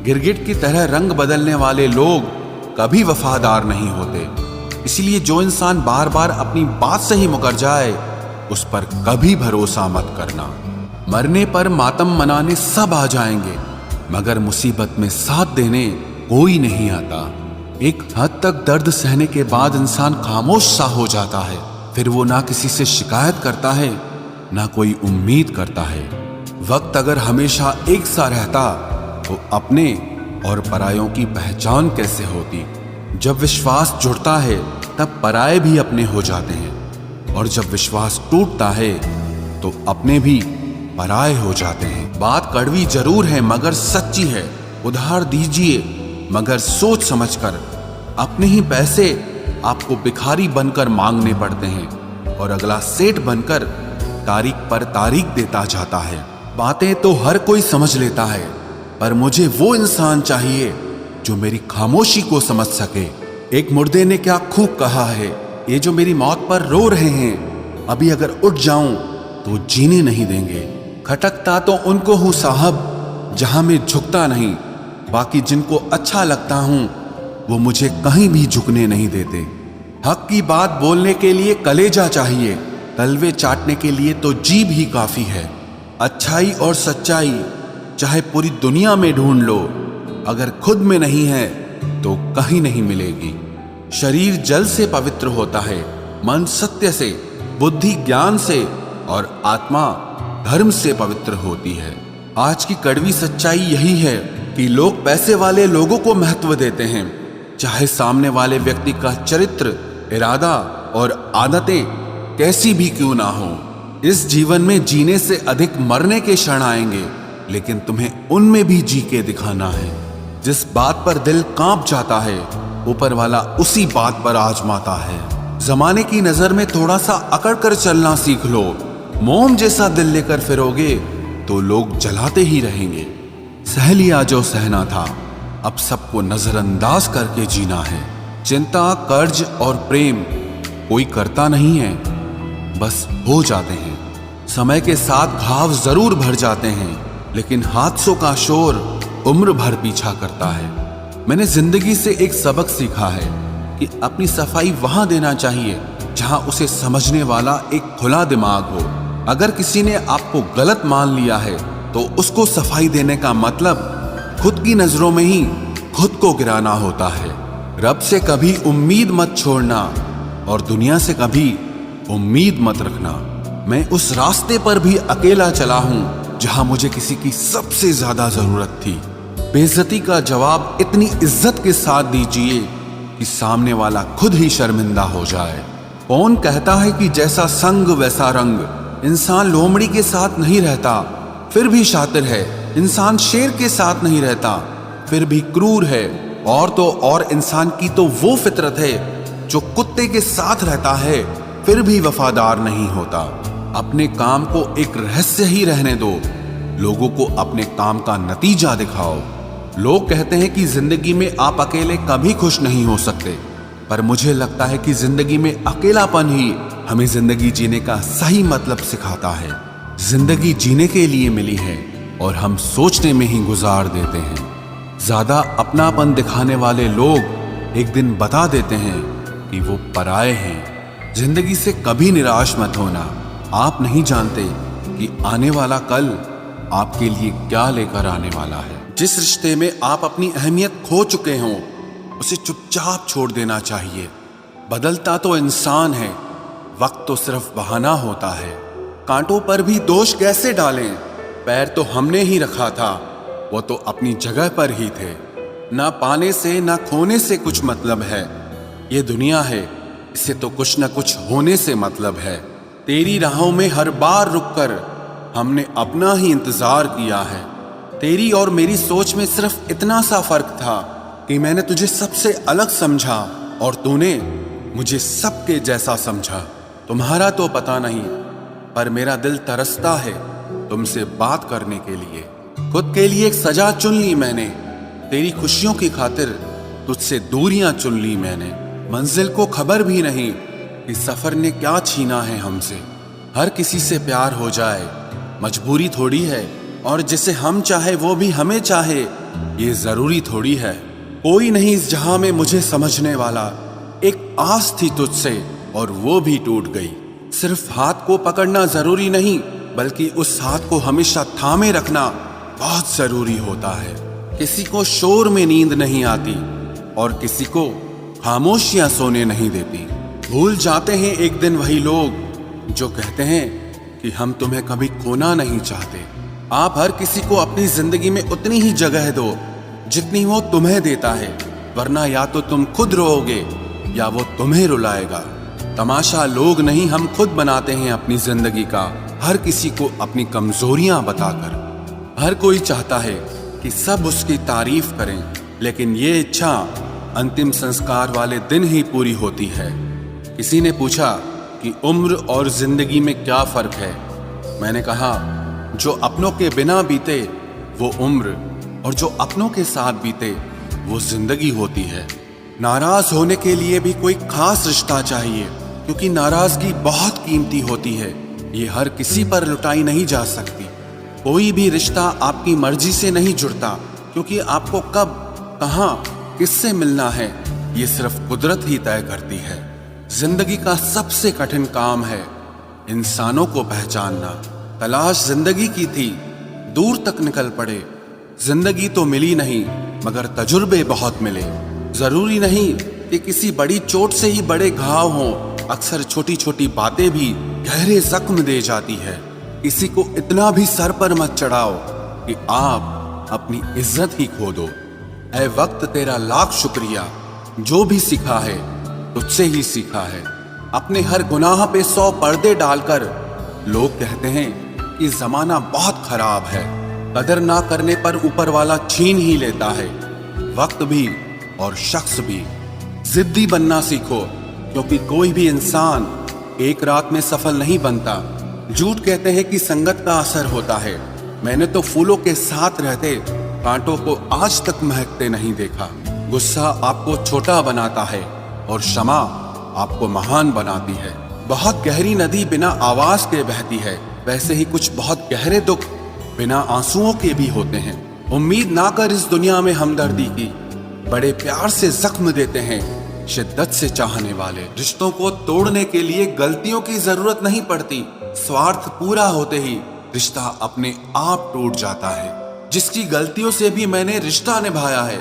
गिरगिट की तरह रंग बदलने वाले लोग कभी वफादार नहीं होते। इसलिए जो इंसान बार बार अपनी बात से ही मुकर जाए, उस पर कभी भरोसा मत करना। मरने पर मातम मनाने सब आ जाएंगे, मगर मुसीबत में साथ देने कोई नहीं आता। एक हद तक दर्द सहने के बाद इंसान खामोश सा हो जाता है। फिर वो ना किसी से शिकायत करता है, ना कोई उम्मीद करता है। वक्त अगर हमेशा एक सा रहता तो अपने और परायों की पहचान कैसे होती। जब विश्वास जुड़ता है तब पराये भी अपने हो जाते हैं, और जब विश्वास टूटता है तो अपने भी पराये हो जाते हैं। बात कड़वी जरूर है मगर सच्ची है। उधार दीजिए मगर सोच समझकर। अपने ही पैसे आपको भिखारी बनकर मांगने पड़ते हैं, और अगला सेठ बनकर तारीख पर तारीख देता जाता है। बातें तो हर कोई समझ लेता है, पर मुझे वो इंसान चाहिए जो मेरी खामोशी को समझ सके। एक मुर्दे ने क्या खूब कहा है, ये जो मेरी मौत पर रो रहे हैं, अभी अगर उठ जाऊं तो जीने नहीं देंगे। खटकता तो उनको हूं साहब जहां मैं झुकता नहीं, बाकी जिनको अच्छा लगता हूं वो मुझे कहीं भी झुकने नहीं देते। हक की बात बोलने के लिए कलेजा चाहिए, तलवे चाटने के लिए तो जीभ ही काफी है। अच्छाई और सच्चाई चाहे पूरी दुनिया में ढूंढ लो, अगर खुद में नहीं है तो कहीं नहीं मिलेगी। शरीर जल से पवित्र होता है, मन सत्य से, बुद्धि ज्ञान से, और आत्मा धर्म से पवित्र होती है। आज की कड़वी सच्चाई यही है कि लोग पैसे वाले लोगों को महत्व देते हैं, चाहे सामने वाले व्यक्ति का चरित्र, इरादा और आदतें कैसी भी क्यों ना हो। इस जीवन में जीने से अधिक मरने के क्षण आएंगे, लेकिन तुम्हें उनमें भी जी के दिखाना है। जिस बात पर दिल कांप जाता है, ऊपर वाला उसी बात पर आजमाता है। जमाने की नजर में थोड़ा सा अकड़ कर चलना सीख लो। मोम जैसा दिल लेकर फिरोगे तो लोग जलाते ही रहेंगे। सह लिया जो सहना था, अब सबको नजरअंदाज करके जीना है। चिंता, कर्ज और प्रेम कोई करता नहीं है, बस हो जाते हैं। समय के साथ घाव जरूर भर जाते हैं, लेकिन हादसों का शोर उम्र भर पीछा करता है। मैंने जिंदगी से एक सबक सीखा है कि अपनी सफाई वहां देना चाहिए जहां उसे समझने वाला एक खुला दिमाग हो। अगर किसी ने आपको गलत मान लिया है तो उसको सफाई देने का मतलब खुद की नजरों में ही खुद को गिराना होता है। रब से कभी उम्मीद मत छोड़ना, और दुनिया से कभी उम्मीद मत रखना। मैं उस रास्ते पर भी अकेला चला हूं जहां मुझे किसी की सबसे ज्यादा जरूरत थी। बेइज्जती का जवाब इतनी इज्जत के साथ दीजिए कि सामने वाला खुद ही शर्मिंदा हो जाए। कौन कहता है कि जैसा संग वैसा रंग। इंसान लोमड़ी के साथ नहीं रहता फिर भी शातिर है। इंसान शेर के साथ नहीं रहता फिर भी क्रूर है। और तो और इंसान की तो वो फितरत है जो कुत्ते के साथ रहता है फिर भी वफादार नहीं होता। अपने काम को एक रहस्य ही रहने दो, लोगों को अपने काम का नतीजा दिखाओ। लोग कहते हैं कि जिंदगी में आप अकेले कभी खुश नहीं हो सकते, पर मुझे लगता है कि जिंदगी में अकेलापन ही हमें जिंदगी जीने का सही मतलब सिखाता है। जिंदगी जीने के लिए मिली है और हम सोचने में ही गुजार देते हैं। ज्यादा अपनापन दिखाने वाले लोग एक दिन बता देते हैं कि वो पराये हैं। जिंदगी से कभी निराश मत होना। आप नहीं जानते कि आने वाला कल आपके लिए क्या लेकर आने वाला है। जिस रिश्ते में आप अपनी अहमियत खो चुके हों, उसे चुपचाप छोड़ देना चाहिए। बदलता तो इंसान है, वक्त तो सिर्फ बहाना होता है। कांटों पर भी दोष कैसे डालें, पैर तो हमने ही रखा था, वो तो अपनी जगह पर ही थे। ना पाने से ना खोने से कुछ मतलब है। ये दुनिया है, इसे तो कुछ न कुछ होने से मतलब है। तेरी राहों में हर बार रुककर हमने अपना ही इंतजार किया है। तेरी और मेरी सोच में सिर्फ इतना सा फर्क था कि मैंने तुझे सबसे अलग समझा और तूने मुझे सबके जैसा समझा। तुम्हारा तो पता नहीं, पर मेरा दिल तरसता है तुमसे बात करने के लिए। खुद के लिए एक सजा चुन ली मैंने, तेरी खुशियों की खातिर तुझसे दूरियां चुन ली मैंने। मंजिल को खबर भी नहीं कि सफर ने क्या छीना है हमसे। हर किसी से प्यार हो जाए मजबूरी थोड़ी है, और जिसे हम चाहे वो भी हमें चाहे, ये जरूरी थोड़ी है। कोई नहीं इस जहां में मुझे समझने वाला। एक आस थी तुझसे और वो भी टूट गई। सिर्फ हाथ को पकड़ना जरूरी नहीं, बल्कि उस हाथ को हमेशा थामे रखना बहुत जरूरी होता है। किसी को शोर में नींद नहीं आती और किसी को खामोशियां सोने नहीं देती। भूल जाते हैं एक दिन वही लोग जो कहते हैं कि हम तुम्हें कभी खोना नहीं चाहते। आप हर किसी को अपनी जिंदगी में उतनी ही जगह दो जितनी वो तुम्हें देता है, वरना या तो तुम खुद रोओगे या वो तुम्हें रुलाएगा। तमाशा लोग नहीं, हम खुद बनाते हैं अपनी जिंदगी का, हर किसी को अपनी कमजोरियां बताकर। हर कोई चाहता है कि सब उसकी तारीफ करें, लेकिन ये इच्छा अंतिम संस्कार वाले दिन ही पूरी होती है। किसी ने पूछा कि उम्र और जिंदगी में क्या फर्क है। मैंने कहा, जो अपनों के बिना बीते वो उम्र, और जो अपनों के साथ बीते वो जिंदगी होती है। नाराज होने के लिए भी कोई खास रिश्ता चाहिए, क्योंकि नाराजगी बहुत कीमती होती है। ये हर किसी पर लुटाई नहीं जा सकती। कोई भी रिश्ता आपकी मर्जी से नहीं जुड़ता, क्योंकि आपको कब, कहां, किससे मिलना है ये सिर्फ कुदरत ही तय करती है। जिंदगी का सबसे कठिन काम है इंसानों को पहचानना। तलाश जिंदगी की थी, दूर तक निकल पड़े। जिंदगी तो मिली नहीं, मगर तजुर्बे बहुत मिले। जरूरी नहीं कि किसी बड़ी चोट से ही बड़े घाव हों, अक्सर छोटी छोटी बातें भी गहरे जख्म दे जाती है। किसी को इतना भी सर पर मत चढ़ाओ कि आप अपनी इज्जत ही खो दो। ऐ वक्त तेरा लाख शुक्रिया, जो भी सीखा है तुझसे ही सीखा है। अपने हर गुनाह पे 100 पर्दे डालकर लोग कहते हैं कि जमाना बहुत खराब है। कदर ना करने पर ऊपर वाला छीन ही लेता है, वक्त भी और शख्स भी। जिद्दी बनना सीखो, क्योंकि कोई भी इंसान एक रात में सफल नहीं बनता। झूठ कहते हैं कि संगत का असर होता है। मैंने तो फूलों के साथ रहते कांटों को आज तक महकते नहीं देखा। गुस्सा आपको छोटा बनाता है और क्षमा आपको महान बनाती है। बहुत गहरी नदी बिना आवाज के बहती है, वैसे ही कुछ बहुत गहरे दुख बिना आंसुओं के भी होते हैं। उम्मीद ना कर इस दुनिया में हमदर्दी की, बड़े प्यार से जख्म देते हैं शिद्दत से चाहने वाले। रिश्तों को तोड़ने के लिए गलतियों की जरूरत नहीं पड़ती, स्वार्थ पूरा होते ही रिश्ता अपने आप टूट जाता है। जिसकी गलतियों से भी मैंने रिश्ता निभाया है,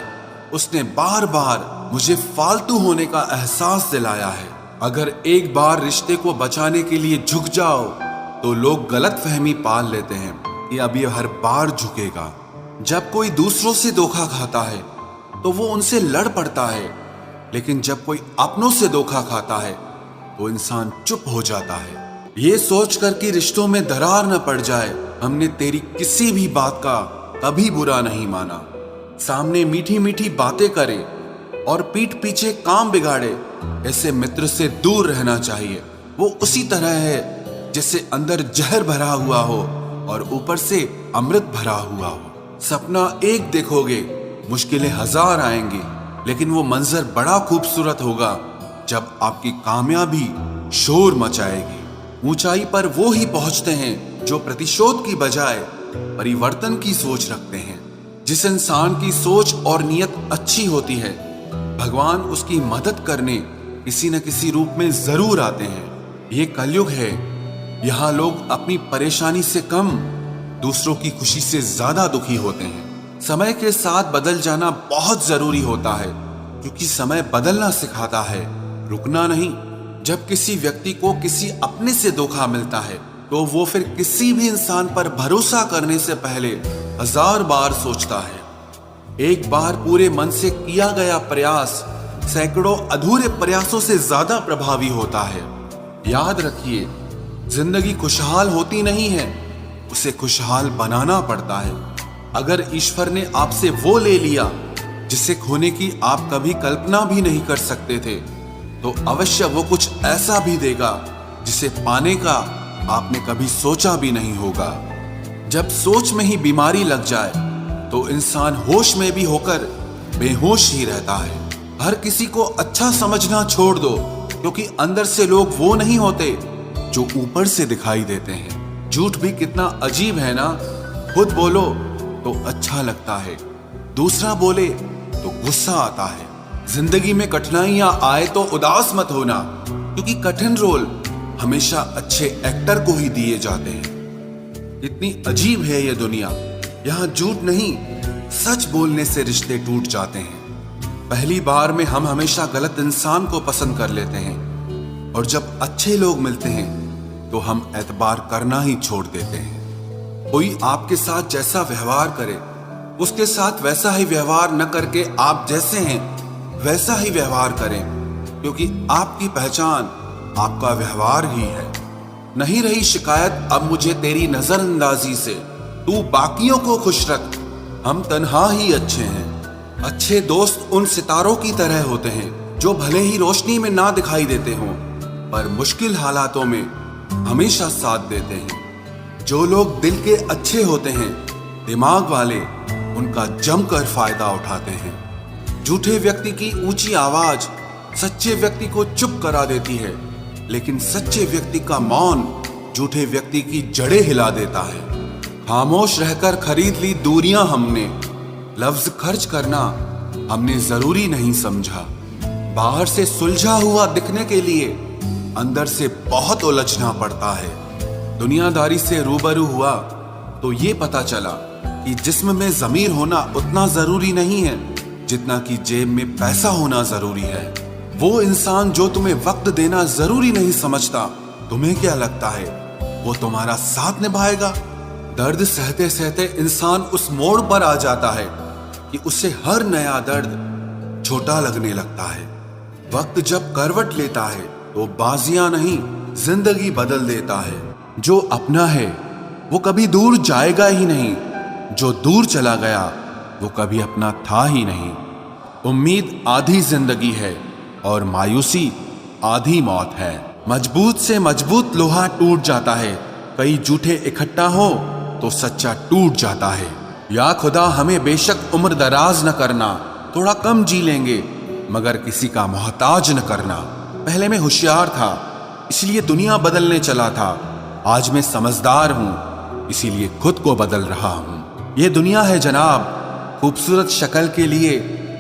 उसने बार बार मुझे फालतू होने का एहसास दिलाया है। अगर एक बार रिश्ते को बचाने के लिए झुक जाओ तो लोग गलत फहमी पाल लेते हैं कि अब ये हर बार झुकेगा। जब कोई दूसरों से धोखा खाता है तो वो उनसे लड़ पड़ता है, लेकिन जब कोई अपनों से धोखा खाता है तो इंसान चुप हो जाता है। ये सोचकर कि रिश्तों में दरार न पड़ जाए, हमने तेरी किसी भी बात का कभी बुरा नहीं माना। सामने मीठी मीठी बातें करे और पीठ पीछे काम बिगाड़े, ऐसे मित्र से दूर रहना चाहिए। वो उसी तरह है जैसे अंदर जहर भरा हुआ हो और ऊपर से अमृत भरा हुआ हो। सपना एक देखोगे, मुश्किलें 1000 आएंगी, लेकिन वो मंजर बड़ा खूबसूरत होगा जब आपकी कामयाबी शोर मचाएगी। ऊंचाई पर वो ही पहुंचते हैं जो प्रतिशोध की बजाय परिवर्तन की सोच रखते हैं। जिस इंसान की सोच और नियत अच्छी होती है, भगवान उसकी मदद करने किसी न किसी रूप में जरूर आते हैं। ये कलयुग है, यहाँ लोग अपनी परेशानी से कम दूसरों की खुशी से ज्यादा दुखी होते हैं। समय के साथ बदल जाना बहुत जरूरी होता है, क्योंकि समय बदलना सिखाता है, रुकना नहीं। जब किसी व्यक्ति को किसी अपने से धोखा मिलता है तो वो फिर किसी भी इंसान पर भरोसा करने से पहले 1000 बार सोचता है। एक बार पूरे मन से किया गया प्रयास सैकड़ों अधूरे प्रयासों से ज्यादा प्रभावी होता है। याद रखिए, जिंदगी खुशहाल होती नहीं है, उसे खुशहाल बनाना पड़ता है। अगर ईश्वर ने आपसे वो ले लिया जिसे खोने की आप कभी कल्पना भी नहीं कर सकते थे, तो अवश्य वो कुछ ऐसा भी देगा जिसे पाने का आपने कभी सोचा भी नहीं होगा। जब सोच में ही बीमारी लग जाए तो इंसान होश में भी होकर बेहोश ही रहता है। हर किसी को अच्छा समझना छोड़ दो, क्योंकि अंदर से लोग वो नहीं होते जो ऊपर से दिखाई देते हैं। झूठ भी कितना अजीब है ना, खुद बोलो तो अच्छा लगता है, दूसरा बोले तो गुस्सा आता है। जिंदगी में कठिनाइयां आए तो उदास मत होना, क्योंकि कठिन रोल हमेशा अच्छे एक्टर को ही दिए जाते हैं। इतनी अजीब है ये दुनिया, यहाँ झूठ नहीं सच बोलने से रिश्ते टूट जाते हैं। पहली बार में हम हमेशा गलत इंसान को पसंद कर लेते हैं, और जब अच्छे लोग मिलते हैं तो हम एतबार करना ही छोड़ देते हैं। कोई आपके साथ जैसा व्यवहार करे, उसके साथ वैसा ही व्यवहार न करके आप जैसे हैं वैसा ही व्यवहार करें, क्योंकि आपकी पहचान आपका व्यवहार ही है। नहीं रही शिकायत अब मुझे तेरी नजरअंदाजी से, तू बाकियों को खुश रख, हम तन्हा ही अच्छे हैं। अच्छे दोस्त उन सितारों की तरह होते हैं जो भले ही रोशनी में ना दिखाई देते हों, पर मुश्किल हालातों में हमेशा साथ देते हैं। जो लोग दिल के अच्छे होते हैं, दिमाग वाले, उनका जमकर फायदा उठाते हैं। झूठे व्यक्ति की ऊंची आवाज सच्चे व्यक्ति को चुप करा देती है, लेकिन सच्चे व्यक्ति का मौन झूठे व्यक्ति की जड़ें हिला देता है। खामोश रहकर खरीद ली दूरियां हमने, लफ्ज खर्च करना हमने जरूरी नहीं समझा। बाहर से सुलझा हुआ दिखने के लिए अंदर से बहुत उलझना पड़ता है। दुनियादारी से रूबरू हुआ तो ये पता चला कि जिस्म में ज़मीर होना उतना जरूरी नहीं है जितना कि जेब में पैसा होना जरूरी है। वो इंसान जो तुम्हें वक्त देना जरूरी नहीं समझता, तुम्हें क्या लगता है वो तुम्हारा साथ निभाएगा? दर्द सहते सहते इंसान उस मोड़ पर आ जाता है कि उसे हर नया दर्द छोटा लगने लगता है। वक्त जब करवट लेता है तो बाजियां नहीं जिंदगी बदल देता है। जो अपना है वो कभी दूर जाएगा ही नहीं, जो दूर चला गया वो कभी अपना था ही नहीं। उम्मीद आधी जिंदगी है और मायूसी आधी मौत है। मजबूत से मजबूत लोहा टूट जाता है, कई झूठे इकट्ठा हो तो सच्चा टूट जाता है। या खुदा हमें बेशक उम्र दराज न करना, थोड़ा कम जी लेंगे मगर किसी का मोहताज न करना। पहले मैं होशियार था इसलिए दुनिया बदलने चला था, आज मैं समझदार हूं इसीलिए खुद को बदल रहा हूं। ये दुनिया है जनाब, खूबसूरत शक्ल के लिए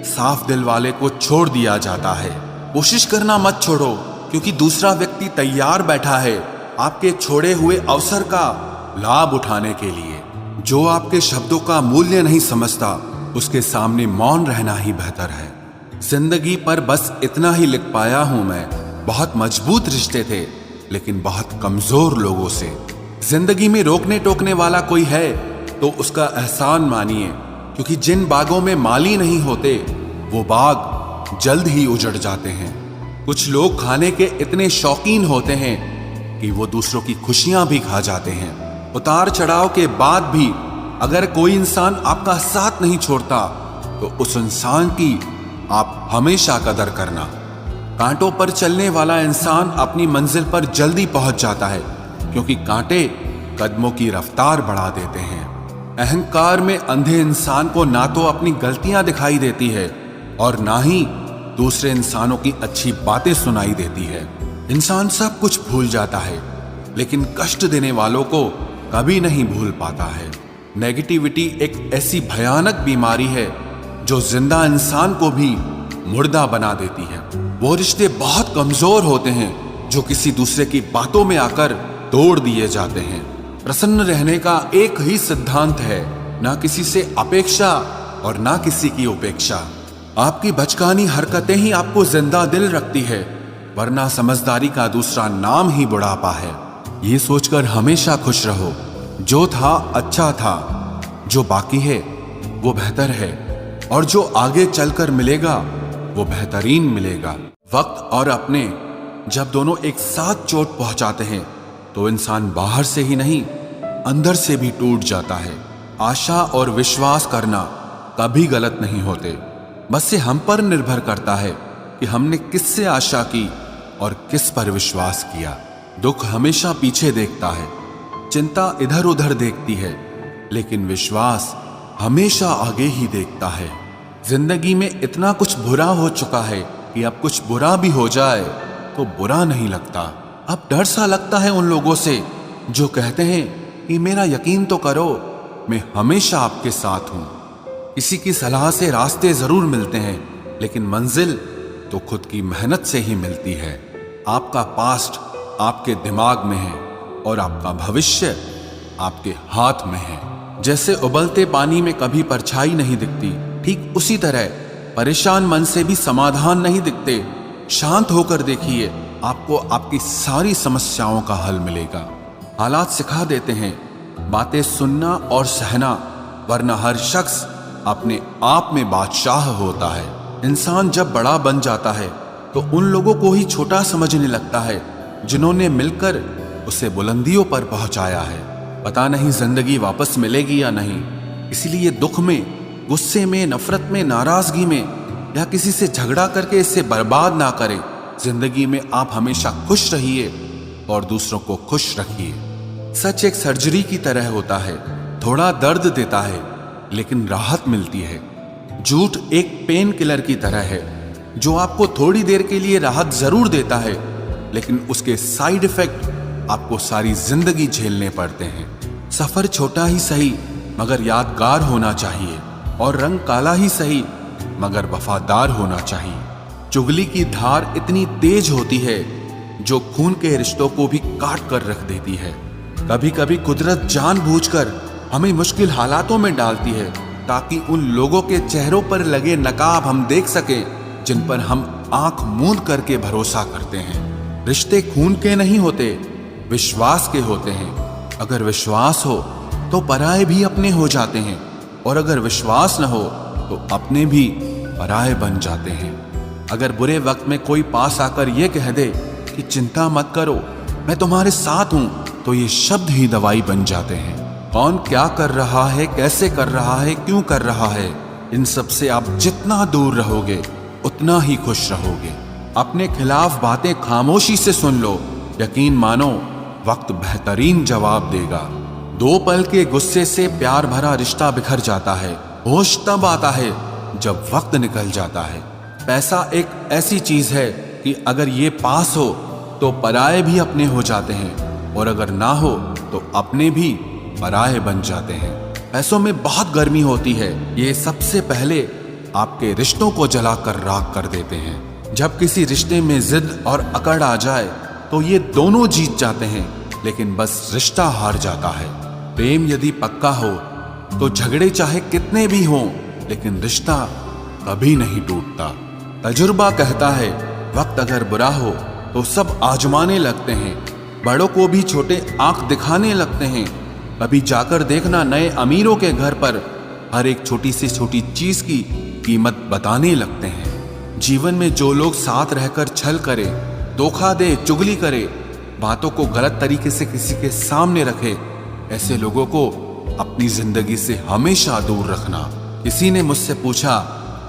साफ दिल वाले को छोड़ दिया जाता है। कोशिश करना मत छोड़ो, क्योंकि दूसरा व्यक्ति तैयार बैठा है आपके छोड़े हुए अवसर का लाभ उठाने के लिए। जो आपके शब्दों का मूल्य नहीं समझता, उसके सामने मौन रहना ही बेहतर है। जिंदगी पर बस इतना ही लिख पाया हूं मैं, बहुत मजबूत रिश्ते थे लेकिन बहुत कमजोर लोगों से। जिंदगी में रोकने टोकने वाला कोई है तो उसका एहसान मानिए, क्योंकि जिन बागों में माली नहीं होते वो बाग जल्द ही उजड़ जाते हैं। कुछ लोग खाने के इतने शौकीन होते हैं कि वो दूसरों की खुशियां भी खा जाते हैं। उतार चढ़ाव के बाद भी अगर कोई इंसान आपका साथ नहीं छोड़ता तो उस इंसान की आप हमेशा कदर करना। कांटों पर चलने वाला इंसान अपनी मंजिल पर जल्दी पहुंच जाता है, क्योंकि कांटे कदमों की रफ्तार बढ़ा देते हैं। अहंकार में अंधे इंसान को ना तो अपनी गलतियां दिखाई देती है और ना ही दूसरे इंसानों की अच्छी बातें सुनाई देती है। इंसान सब कुछ भूल जाता है लेकिन कष्ट देने वालों को कभी नहीं भूल पाता है। नेगेटिविटी एक ऐसी भयानक बीमारी है जो जिंदा इंसान को भी मुर्दा बना देती है। वो रिश्ते बहुत कमजोर होते हैं जो किसी दूसरे की बातों में आकर तोड़ दिए जाते हैं। प्रसन्न रहने का एक ही सिद्धांत है, ना किसी से अपेक्षा और ना किसी की उपेक्षा। आपकी बचकानी हरकतें ही आपको जिंदा दिल रखती है, वरना समझदारी का दूसरा नाम ही बुढ़ापा है। ये सोचकर हमेशा खुश रहो, जो था अच्छा था, जो बाकी है वो बेहतर है, और जो आगे चलकर मिलेगा वो बेहतरीन मिलेगा। वक्त और अपने जब दोनों एक साथ चोट पहुंचाते हैं तो इंसान बाहर से ही नहीं अंदर से भी टूट जाता है। आशा और विश्वास करना कभी गलत नहीं होते, बस ये हम पर निर्भर करता है कि हमने किससे आशा की और किस पर विश्वास किया। दुख हमेशा पीछे देखता है, चिंता इधर उधर देखती है, लेकिन विश्वास हमेशा आगे ही देखता है। जिंदगी में इतना कुछ बुरा हो चुका है कि अब कुछ बुरा भी हो जाए तो बुरा नहीं लगता। अब डर सा लगता है उन लोगों से जो कहते हैं कि मेरा यकीन तो करो, मैं हमेशा आपके साथ हूं। किसी की सलाह से रास्ते जरूर मिलते हैं, लेकिन मंजिल तो खुद की मेहनत से ही मिलती है। आपका पास्ट आपके दिमाग में है और आपका भविष्य आपके हाथ में है। जैसे उबलते पानी में कभी परछाई नहीं दिखती, ठीक उसी तरह परेशान मन से भी समाधान नहीं दिखते। शांत होकर देखिए, आपको आपकी सारी समस्याओं का हल मिलेगा। हालात सिखा देते हैं बातें सुनना और सहना, वरना हर शख्स अपने आप में बादशाह होता है। इंसान जब बड़ा बन जाता है तो उन लोगों को ही छोटा समझने लगता है जिन्होंने मिलकर उसे बुलंदियों पर पहुंचाया है। पता नहीं जिंदगी वापस मिलेगी या नहीं, इसलिए दुख में, गुस्से में, नफरत में, नाराजगी में या किसी से झगड़ा करके इसे बर्बाद ना करें। जिंदगी में आप हमेशा खुश रहिए और दूसरों को खुश रखिए। सच एक सर्जरी की तरह होता है, थोड़ा दर्द देता है लेकिन राहत मिलती है। झूठ एक पेन किलर की तरह है जो आपको थोड़ी देर के लिए राहत जरूर देता है, लेकिन उसके साइड इफेक्ट आपको सारी जिंदगी झेलने पड़ते हैं। सफर छोटा ही सही मगर यादगार होना चाहिए, और रंग काला ही सही मगर वफादार होना चाहिए। चुगली की धार इतनी तेज होती है जो खून के रिश्तों को भी काट कर रख देती है। कभी कभी कुदरत जानबूझकर हमें मुश्किल हालातों में डालती है ताकि उन लोगों के चेहरों पर लगे नकाब हम देख सकें जिन पर हम आंख मूंद करके भरोसा करते हैं। रिश्ते खून के नहीं होते, विश्वास के होते हैं। अगर विश्वास हो तो पराये भी अपने हो जाते हैं, और अगर विश्वास न हो तो अपने भी पराये बन जाते हैं। अगर बुरे वक्त में कोई पास आकर यह कह दे कि चिंता मत करो, मैं तुम्हारे साथ हूं, तो ये शब्द ही दवाई बन जाते हैं। कौन क्या कर रहा है, कैसे कर रहा है, क्यों कर रहा है, इन सब से आप जितना दूर रहोगे उतना ही खुश रहोगे। अपने खिलाफ बातें खामोशी से सुन लो, यकीन मानो वक्त बेहतरीन जवाब देगा। दो पल के गुस्से से प्यार भरा रिश्ता बिखर जाता है। होश तब आता है जब वक्त निकल जाता है। पैसा एक ऐसी चीज है कि अगर ये पास हो तो पराये भी अपने हो जाते हैं, और अगर ना हो तो अपने भी पराये बन जाते हैं। पैसों में बहुत गर्मी होती है, ये सबसे पहले आपके रिश्तों को जलाकर राख कर देते हैं। जब किसी रिश्ते में जिद और अकड़ आ जाए तो ये दोनों जीत जाते हैं, लेकिन बस रिश्ता हार जाता है। प्रेम यदि पक्का हो तो झगड़े चाहे कितने भी हों, लेकिन रिश्ता कभी नहीं टूटता। तजुर्बा कहता है वक्त अगर बुरा हो तो सब आजमाने लगते हैं, बड़ों को भी छोटे आंख दिखाने लगते हैं। कभी जाकर देखना नए अमीरों के घर पर हर एक छोटी से छोटी चीज की कीमत बताने लगते हैं। जीवन में जो लोग साथ रहकर छल करे, धोखा दे, चुगली करे, बातों को गलत तरीके से किसी के सामने रखे, ऐसे लोगों को अपनी जिंदगी से हमेशा दूर रखना। किसी ने मुझसे पूछा,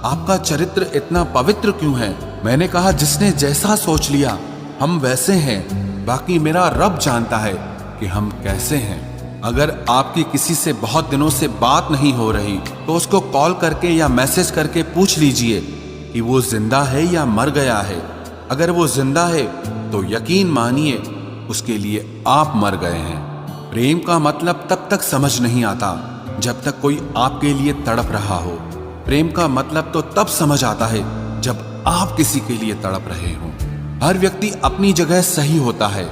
आपका चरित्र इतना पवित्र क्यों है? मैंने कहा, जिसने जैसा सोच लिया हम वैसे हैं, बाकी मेरा रब जानता है कि हम कैसे हैं। अगर आपकी किसी से बहुत दिनों से बात नहीं हो रही तो उसको कॉल करके या मैसेज करके पूछ लीजिए कि वो जिंदा है या मर गया है। अगर वो जिंदा है तो यकीन मानिए उसके लिए आप मर गए हैं। प्रेम का मतलब तब तक समझ नहीं आता जब तक कोई आपके लिए तड़प रहा हो। प्रेम का मतलब तो तब समझ आता है जब आप किसी के लिए तड़प रहे हो। हर व्यक्ति अपनी जगह सही होता है,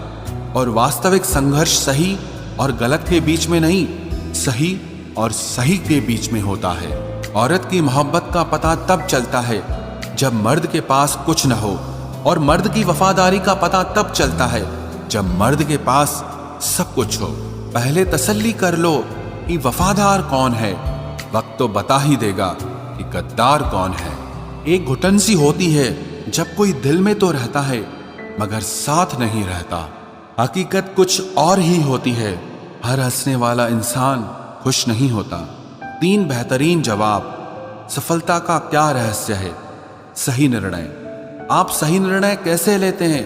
और वास्तविक संघर्ष सही और गलत के बीच में नहीं, सही और सही के बीच में होता है। औरत की मोहब्बत का पता तब चलता है जब मर्द के पास कुछ न हो, और मर्द की वफादारी का पता तब चलता है जब मर्द के पास सब कुछ हो। पहले तसल्ली कर लो कि वफादार कौन है, वक्त तो बता ही देगा कि गद्दार कौन है। एक घुटन सी होती है जब कोई दिल में तो रहता है मगर साथ नहीं रहता। हकीकत कुछ और ही होती है। हर हंसने वाला इंसान खुश नहीं होता। 3 बेहतरीन जवाब। सफलता का क्या रहस्य है? सही निर्णय। आप सही निर्णय कैसे लेते हैं?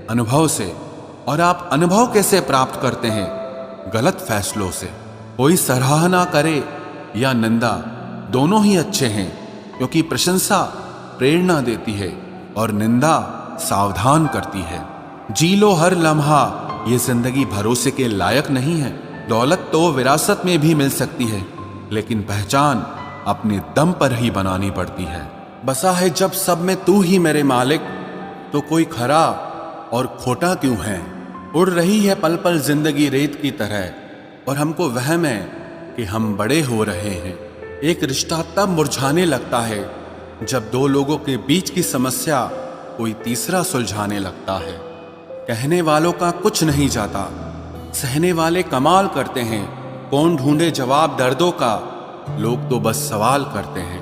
अनुभव से। और आप अनुभव कैसे प्राप्त करते हैं? गलत फैसलों से। कोई सराहना करे या निंदा, दोनों ही अच्छे हैं, क्योंकि प्रशंसा प्रेरणा देती है और निंदा सावधान करती है। जी लो हर लम्हा, ये जिंदगी भरोसे के लायक नहीं है। दौलत तो विरासत में भी मिल सकती है, लेकिन पहचान अपने दम पर ही बनानी पड़ती है। बसा है जब सब में तू ही मेरे मालिक, तो कोई खरा और खोटा क्यों है। उड़ रही है पल पल जिंदगी रेत की तरह, और हमको वहम है कि हम बड़े हो रहे हैं। एक रिश्ता तब मुरझाने लगता है जब दो लोगों के बीच की समस्या कोई तीसरा सुलझाने लगता है। कहने वालों का कुछ नहीं जाता, सहने वाले कमाल करते हैं। कौन ढूंढे जवाब दर्दों का, लोग तो बस सवाल करते हैं।